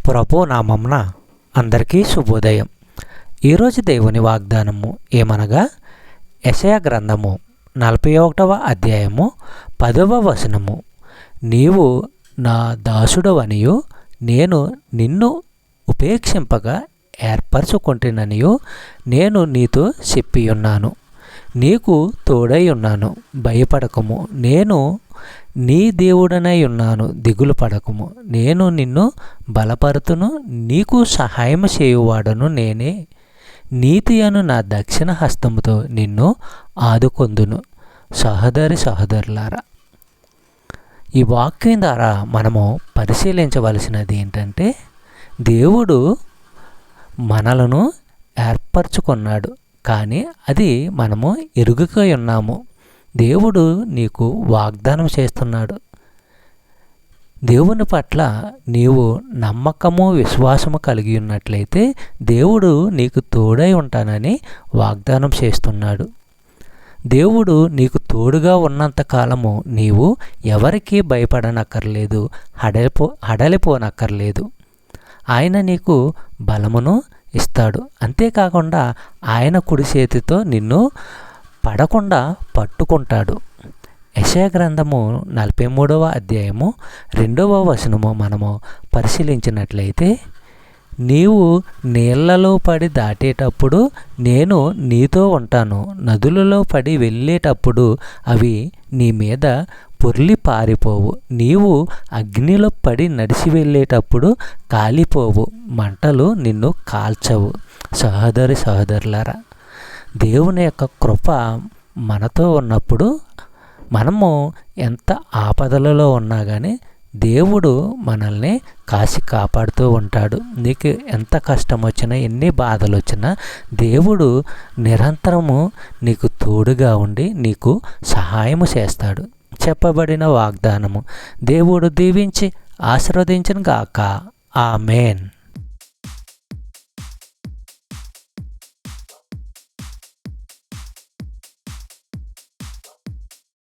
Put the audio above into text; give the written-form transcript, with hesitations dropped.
ప్రభు నామమున అందరికీ శుభోదయం. ఈరోజు దేవుని వాగ్దానము ఏమనగా, యెషయా గ్రంథము 41వ అధ్యాయము 10వ వచనము. నీవు నా దాసుడవనియు నేను నిన్ను ఉపేక్షింపగా ఏర్పరచుకొంటిననియు నేను నీతో చెప్పియున్నాను. నీకు తోడై ఉన్నాను, భయపడకము, నేను నీ దేవుడనై ఉన్నాను, దిగులు పడకము. నేను నిన్ను బలపరుతును, నీకు సహాయం చేయువాడను నేనే. నీతి అను నా దక్షిణ హస్తముతో నిన్ను ఆదుకొందును. సహోదరులారా, ఈ వాక్యం ద్వారా మనము పరిశీలించవలసినది ఏంటంటే, దేవుడు మనలను ఏర్పరచుకున్నాడు, కానీ అది మనము ఎరుగక ఉన్నాము. దేవుడు నీకు వాగ్దానం చేస్తున్నాడు. దేవుని పట్ల నీవు నమ్మకము విశ్వాసము కలిగి ఉన్నట్లయితే దేవుడు నీకు తోడై ఉంటానని వాగ్దానం చేస్తున్నాడు. దేవుడు నీకు తోడుగా ఉన్నంత కాలము నీవు ఎవరికీ భయపడనక్కర్లేదు, హడలిపోనక్కర్లేదు. ఆయన నీకు బలమును ఇస్తాడు. అంతేకాకుండా ఆయన కుడి చేతితో నిన్ను పడకుండా పట్టుకుంటాడు. యెషయా గ్రంథము 43వ అధ్యాయము 2వ వచనము మనము పరిశీలించినట్లయితే, నీవు నీళ్లలో పడి దాటేటప్పుడు నేను నీతో ఉంటాను, నదులలో పడి వెళ్ళేటప్పుడు అవి నీ మీద పొర్లి పారిపోవు, నీవు అగ్నిలో పడి నడిచి వెళ్ళేటప్పుడు కాలిపోవు, మంటలు నిన్ను కాల్చవు. సహోదరులారా, దేవుని యొక్క కృప మనతో ఉన్నప్పుడు మనము ఎంత ఆపదలలో ఉన్నా కానీ దేవుడు మనల్ని కాసి కాపాడుతూ ఉంటాడు. నీకు ఎంత కష్టం వచ్చినా, ఎన్ని బాధలు వచ్చినా దేవుడు నిరంతరము నీకు తోడుగా ఉండి నీకు సహాయము చేస్తాడు. చెప్పబడిన వాగ్దానము దేవుడు దీవించి ఆశీర్వదించును గాక. ఆమేన్.